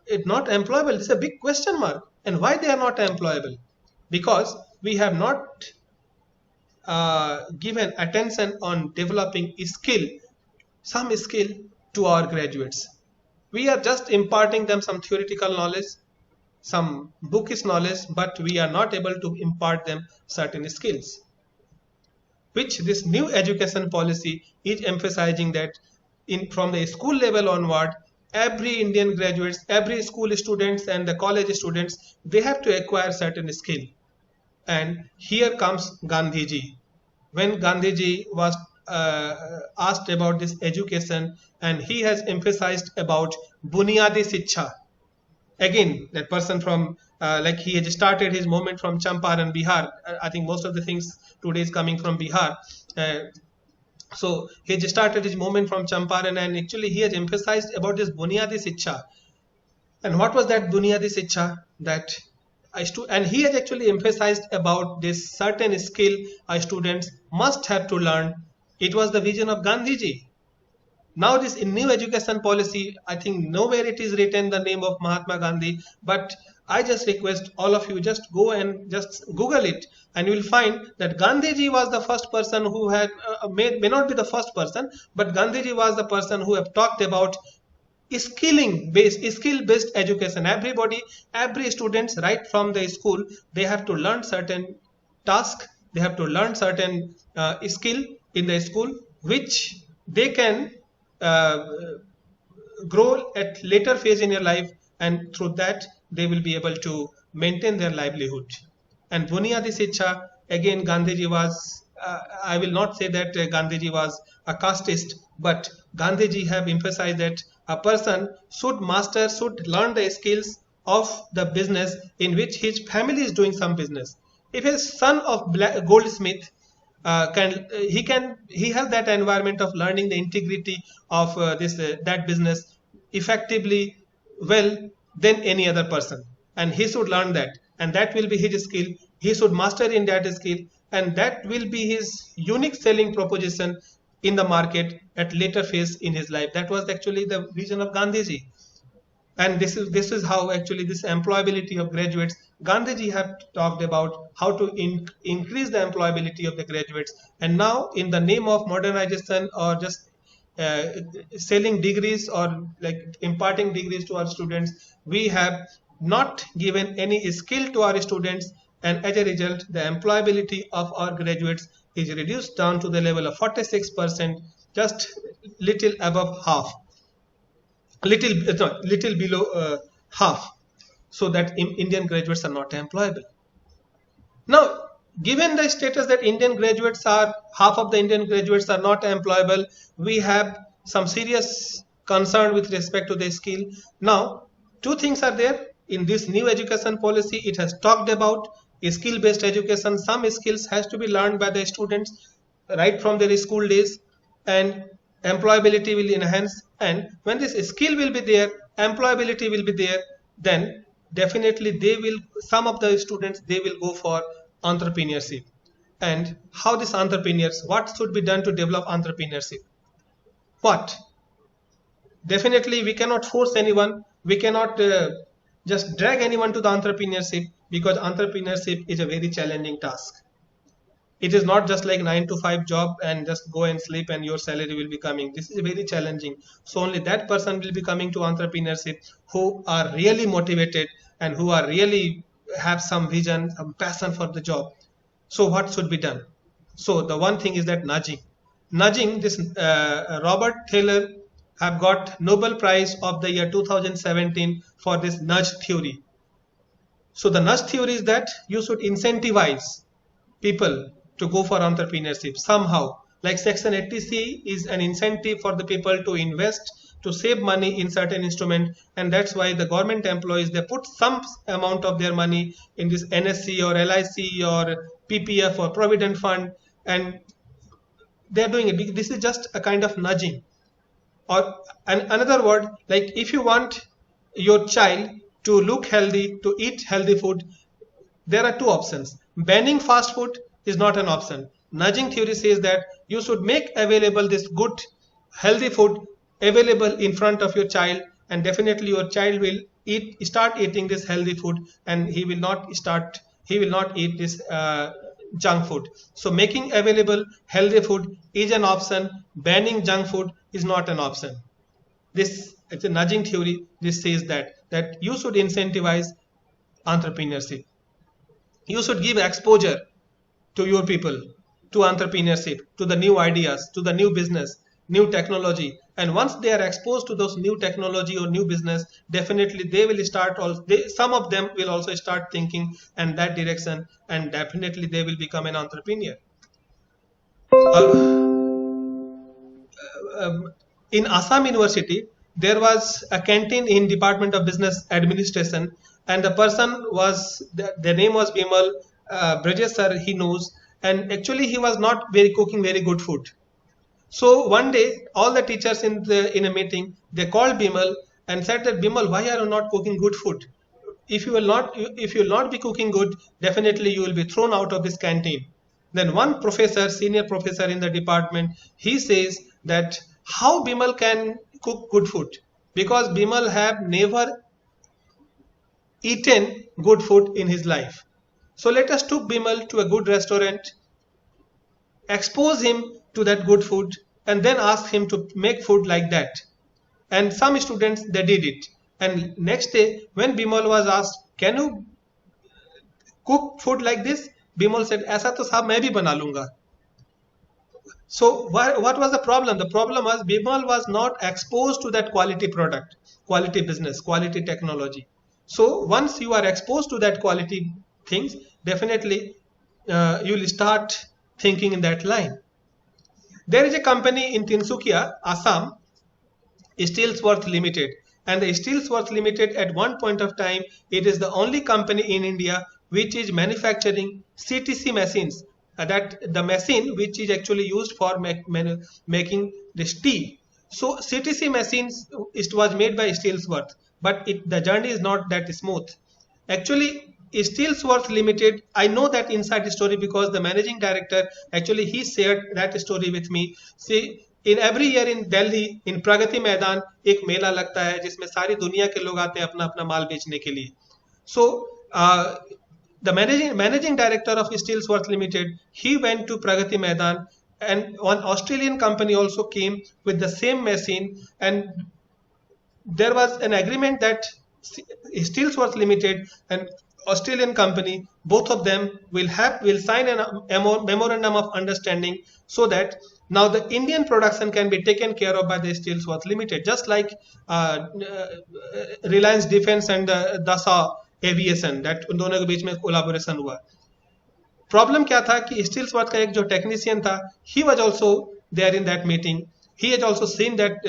It's not employable. It's a big question mark. And why they are not employable? Because we have not given attention on developing some skill to our graduates. We are just imparting them some theoretical knowledge, some bookish knowledge, but we are not able to impart them certain skills, which this new education policy is emphasizing, that from the school level onward, every Indian graduates, every school students and the college students, they have to acquire certain skill. And here comes Gandhiji. When Gandhiji was asked about this education, and he has emphasized about Bunyadi Shiksha. Again, that person from he had started his movement from Champaran, Bihar. I think most of the things today is coming from Bihar. So he had started his movement from Champaran, and actually he has emphasized about this Bunyadi Shiksha. And what was that Bunyadi Shiksha? And he has actually emphasized about this certain skill our students must have to learn. It was the vision of Gandhiji. Now this new education policy, I think nowhere it is written the name of Mahatma Gandhi, but I just request all of you, just go and just Google it, and you will find that Gandhiji was the first person who had, may not be the first person, but Gandhiji was the person who have talked about skill-based education. Every students right from the school, they have to learn certain task, they have to learn certain skill in the school, which they can grow at later phase in your life, and through that they will be able to maintain their livelihood. And Bunyadi Shiksha, again, Gandhiji was, I will not say that Gandhiji was a casteist, but Gandhiji have emphasized that a person should learn the skills of the business in which his family is doing some business. If a son of goldsmith, he has that environment of learning the integrity of that business effectively well than any other person, and he should learn that, and that will be his skill. He should master in that skill, and that will be his unique selling proposition in the market at later phase in his life. That was actually the vision of Gandhiji. And this is how actually this employability of graduates, Gandhiji have talked about how to increase the employability of the graduates. And now in the name of modernization, or just selling degrees, or like imparting degrees to our students, we have not given any skill to our students, and as a result the employability of our graduates is reduced down to the level of 46%, just little above half, little below half, so that Indian graduates are not employable. Now, given the status that half of the Indian graduates are not employable, we have some serious concern with respect to the skill. Now, two things are there in this new education policy. It has talked about skill-based education. Some skills has to be learned by the students right from their school days, and employability will enhance. And when this skill will be there, employability will be there, then definitely some of the students, they will go for entrepreneurship. and how these entrepreneurs, what should be done to develop entrepreneurship. What? Definitely we cannot force anyone, we cannot just drag anyone to the entrepreneurship, because entrepreneurship is a very challenging task. It is not just like 9 to 5 job and just go and sleep and your salary will be coming. This is very challenging. So only that person will be coming to entrepreneurship who are really motivated and who are really have some vision, some passion for the job. So what should be done? So the one thing is that nudging. This Robert Thaler have got Nobel Prize of the year 2017 for this nudge theory. So the nudge theory is that you should incentivize people to go for entrepreneurship somehow. Like Section 80C is an incentive for the people to invest, to save money in certain instrument, and that's why the government employees, they put some amount of their money in this NSC or LIC or PPF or Provident Fund, and they're doing it. This is just a kind of nudging. Or another word, like if you want your child to look healthy, to eat healthy food, there are two options. Banning fast food is not an option. Nudging theory says that you should make available this good healthy food available in front of your child, and definitely your child will start eating this healthy food, and he will not eat this junk food. So making available healthy food is an option. Banning junk food is not an option. This, it's a nudging theory. This says that you should incentivize entrepreneurship. You should give exposure to your people, to entrepreneurship, to the new ideas, to the new business, new technology. And once they are exposed to those new technology or new business, definitely they will start, some of them will also start thinking in that direction, and definitely they will become an entrepreneur. In Assam University, there was a canteen in Department of Business Administration, and the person was, the name was Bimal Brajesh sir, he knows, and actually he was not cooking very good food. So one day, all the teachers in a meeting, they called Bimal and said that, Bimal, why are you not cooking good food? If you will not be cooking good, definitely you will be thrown out of this canteen. Then one professor, senior professor in the department, he says that how Bimal can cook good food, because Bimal have never eaten good food in his life. So let us take Bimal to a good restaurant, expose him to that good food, and then ask him to make food like that. And some students, they did it. And next day, when Bimal was asked, can you cook food like this? Bimal said, "Aisa to sahab main bhi bana lunga." So what was the problem? The problem was Bimal was not exposed to that quality product, quality business, quality technology. So once you are exposed to that quality things, definitely you will start thinking in that line. There is a company in Tinsukia, Assam, Steelsworth Limited. And the Steelsworth Limited, at one point of time, it is the only company in India which is manufacturing CTC machines. That the machine which is actually used for making this tea. So CTC machines, it was made by Steelsworth, but the journey is not that smooth. Actually, Steelsworth Limited, I know that inside story because the managing director, actually he shared that story with me. See, in every year in Delhi, in Pragati Maidan, एक मेला लगता है जिसमें सारी दुनिया के लोग आते हैं अपना अपना माल बेचने के लिए. So the managing director of Steelsworth Limited, he went to Pragati Maidan, and one Australian company also came with the same machine, and there was an agreement that Steelsworth Limited and Australian company, both of them will sign a memorandum of understanding, so that now the Indian production can be taken care of by the Steelsworth Limited, just like Reliance Defense and Dassault Aviation, that उन दोनों के बीच में collaboration हुआ. Problem क्या था कि Steelsworth का एक जो टेक्नीशियन था, he was also there in that meeting. He had also seen that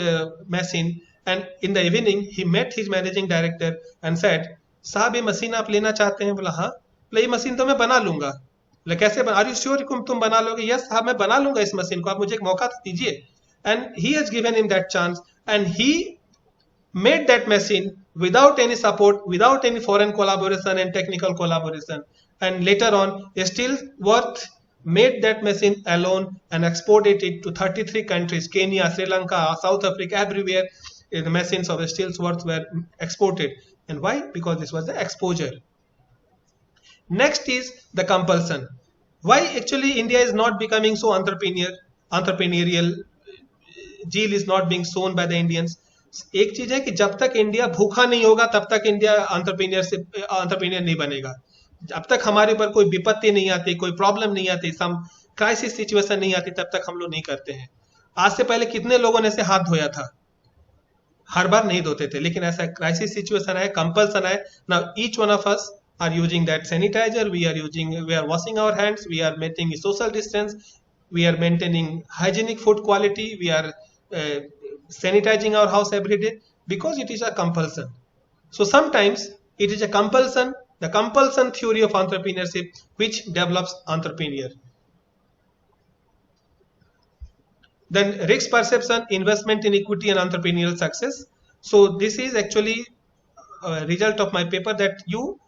machine, and in the evening he met his managing director and said, साहब ये मशीन आप लेना चाहते हैं? बोला हाँ. बोला ये मशीन तो मैं बना लूंगा. बोला कैसे बना? आर यू श्योर तुम बना लोगे? यस साहब मैं बना लूंगा इस मशीन को, आप मुझे एक मौका तो दीजिए. And he has given him that chance, and he made that machine without any support, without any foreign collaboration and technical collaboration. And later on, Steelsworth made that machine alone and exported it to 33 countries, Kenya, Sri Lanka, South Africa, everywhere. The machines of Steelsworth were exported. And why? Because this was the exposure. Next is the compulsion. Why actually India is not becoming so entrepreneurial, zeal is not being shown by the Indians. एक चीज है कि जब तक India भूखा नहीं होगा तब तक इंडिया एंटरप्रेन्योर नहीं बनेगा. जब तक हमारे ऊपर कोई विपत्ति नहीं आती, कोई प्रॉब्लम नहीं आती, सम क्राइसिस सिचुएशन नहीं आती, तब तक हम लोग नहीं करते हैं. आज से पहले कितने लोगों ने से हाथ धोया था? हर बार नहीं धोते थे, लेकिन ऐसा क्राइसिस सिचुएशन है, कंपल्सन है. Now each one of us are using that sanitizer, we are washing our hands, we are maintaining social distance, we are maintaining hygienic food quality, we are sanitizing our house every day, because it is a compulsion. So sometimes it is a compulsion, the compulsion theory of entrepreneurship, which develops entrepreneur. Then risk perception, investment in equity and entrepreneurial success. So this is actually a result of my paper, that you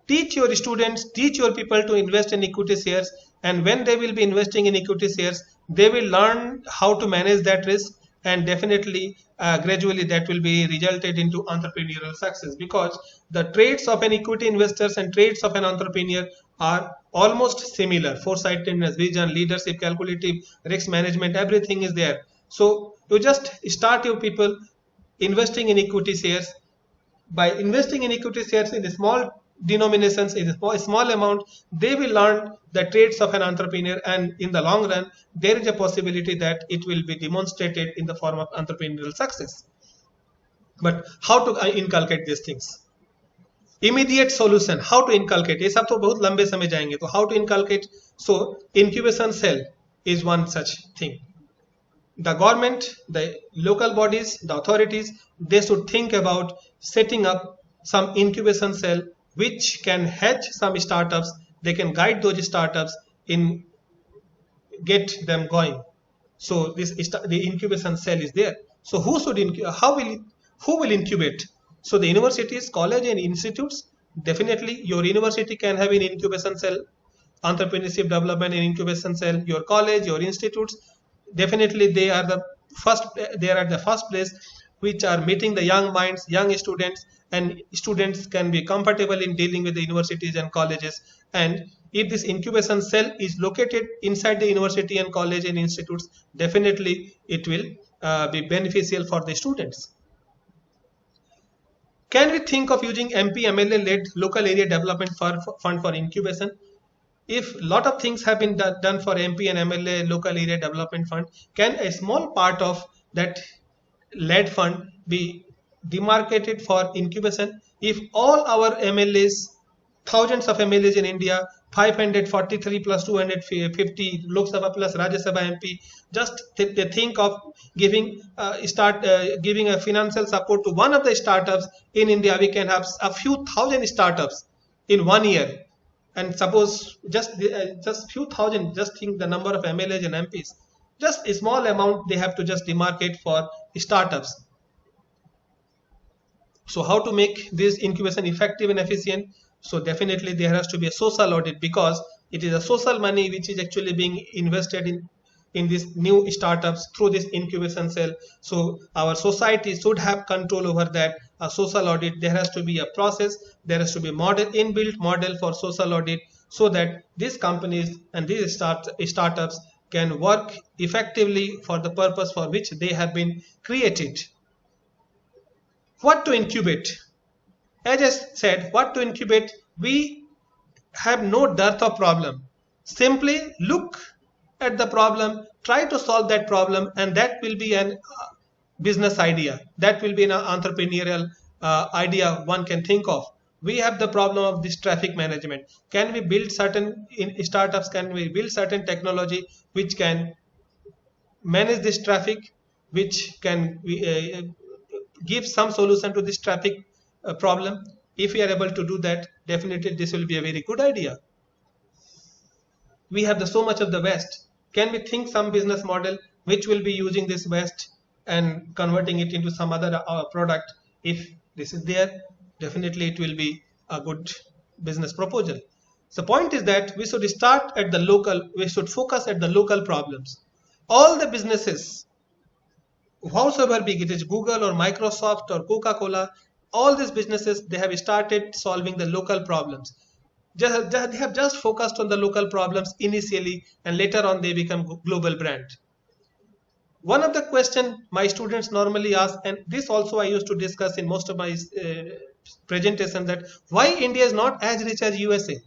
teach your students, teach your people to invest in equity shares, and when they will be investing in equity shares, they will learn how to manage that risk, and definitely gradually that will be resulted into entrepreneurial success, because the traits of an equity investor and traits of an entrepreneur are almost similar. Foresightedness, vision, leadership, calculative risk management, everything is there. So you just start your people investing in equity shares. By investing in equity shares in small denominations, in a small amount, they will learn the traits of an entrepreneur, and in the long run there is a possibility that it will be demonstrated in the form of entrepreneurial success. But how to inculcate these things? Immediate solution, how to inculcate? ये सब तो बहुत लंबे समय जाएंगे, तो how to inculcate? So incubation cell is one such thing. The government, the local bodies, the authorities, they should think about setting up some incubation cell which can hatch some startups. They can guide those startups in get them going. So the incubation cell is there. So who will incubate? So the universities, college and institutes, definitely your university can have an incubation cell, entrepreneurship development and incubation cell. Your college, your institutes, definitely they are the first place which are meeting the young minds, young students, and students can be comfortable in dealing with the universities and colleges. And if this incubation cell is located inside the university and college and institutes, definitely it will be beneficial for the students. Can we think of using MP MLA led local area development fund for incubation? If a lot of things have been done for MP and MLA local area development fund, can a small part of that led fund be demarcated for incubation? If all our MLAs, thousands of MLAs in India, 543 plus 250 Lok Sabha plus Rajya Sabha MP, just they think of giving giving a financial support to one of the startups in India, we can have a few thousand startups in 1 year. And suppose just few thousand, just think the number of MLAs and MPs, just a small amount they have to just demarcate for startups. So how to make this incubation effective and efficient? So definitely there has to be a social audit, because it is a social money which is actually being invested in these new startups through this incubation cell. So our society should have control over that. A social audit, there has to be a process, there has to be inbuilt model for social audit, so that these companies and these startups can work effectively for the purpose for which they have been created. What to incubate? As I said, what to incubate? We have no dearth of problem. Simply look at the problem, try to solve that problem, and that will be an business idea. That will be an entrepreneurial idea one can think of. We have the problem of this traffic management. Can we build certain startups? Can we build certain technology which can manage this traffic, which can give some solution to this traffic problem? If we are able to do that, definitely this will be a very good idea. We have so much of the waste. Can we think some business model which will be using this waste and converting it into some other product? If this is there, definitely it will be a good business proposal. The point is that we should start at the local, we should focus at the local problems. All the businesses, howsoever big it is, Google or Microsoft or Coca-Cola, all these businesses, they have started solving the local problems. They have just focused on the local problems initially, and later on they become global brand. One of the questions my students normally ask, and this also I used to discuss in most of my presentation, that why India is not as rich as USA?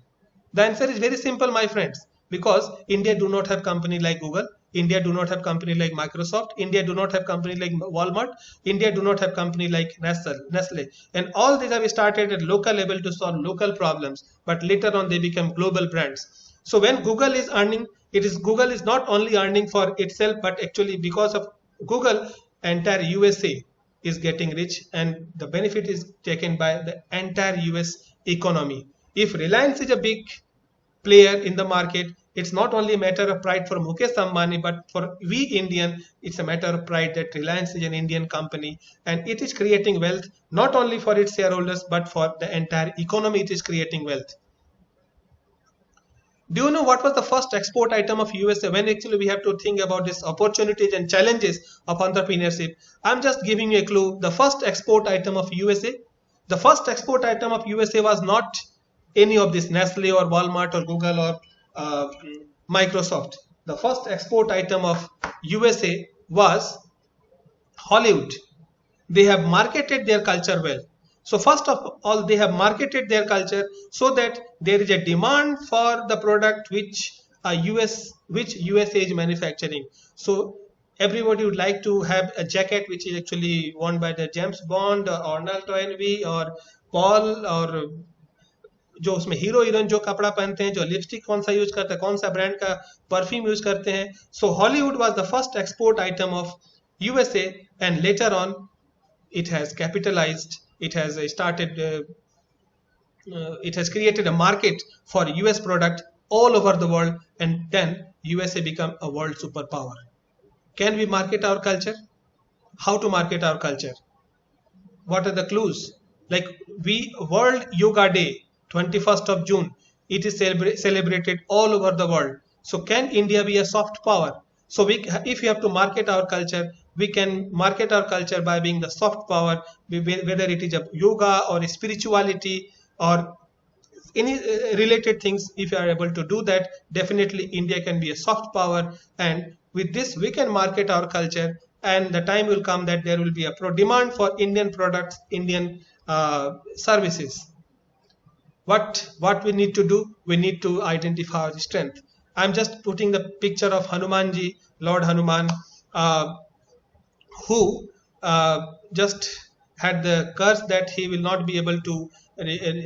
The answer is very simple, my friends. Because India do not have company like Google, India do not have company like Microsoft, India do not have company like Walmart, India do not have company like Nestle. And all these have started at local level to solve local problems, but later on they become global brands. So when Google is earning, Google is not only earning for itself, but actually because of Google, entire USA is getting rich, and the benefit is taken by the entire US economy. If Reliance is a big player in the market, it's not only a matter of pride for Mukesh Ambani, but for we Indian, it's a matter of pride that Reliance is an Indian company, and it is creating wealth not only for its shareholders, but for the entire economy. It is creating wealth. Do you know what was the first export item of USA? When actually we have to think about these opportunities and challenges of entrepreneurship, I'm just giving you a clue. The first export item of USA, the first export item of USA was not any of this Nestle or Walmart or Google or Microsoft. The first export item of USA was Hollywood. They have marketed their culture well. So first of all, they have marketed their culture so that there is a demand for the product which USA is manufacturing. So everybody would like to have a jacket which is actually worn by the James Bond or Arnold Toynbee or Paul, और जो उसमें hero heroine जो कपड़ा पहनते हैं, जो lipstick कौन सा यूज करते हैं, कौन सा ब्रांड का परफ्यूम यूज करते हैं. So Hollywood was the first export item of USA, and later on it has capitalized, it has it has created a market for US product all over the world, and then USA become a world superpower. Can we market our culture? How to market our culture? What are the clues? Like World Yoga Day, 21st of June, it is celebrated all over the world. So can India be a soft power? So if we have to market our culture, we can market our culture by being the soft power, whether it is a yoga or spirituality or any related things. If you are able to do that, definitely India can be a soft power, and with this we can market our culture, and the time will come that there will be a demand for Indian products, Indian services. What we need to do? We need to identify our strength. I'm just putting the picture of Hanumanji, Lord Hanuman, who just had the curse that he will not be able to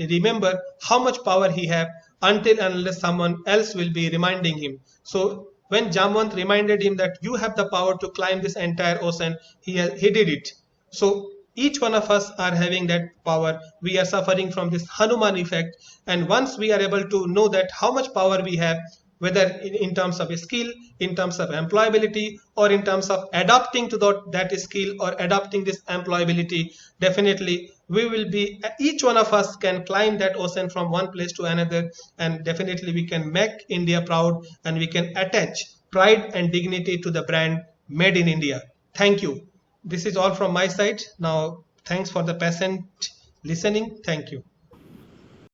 remember how much power he have until unless someone else will be reminding him. So when Jamwant reminded him that you have the power to climb this entire ocean, he did it. So each one of us are having that power. We are suffering from this Hanuman effect, and once we are able to know that how much power we have, whether in terms of a skill, in terms of employability, or in terms of adapting to that skill or adapting this employability, definitely we will be, each one of us can climb that ocean from one place to another, and definitely we can make India proud, and we can attach pride and dignity to the brand made in India. Thank you. This is all from my side. Now, thanks for the patient listening. Thank you.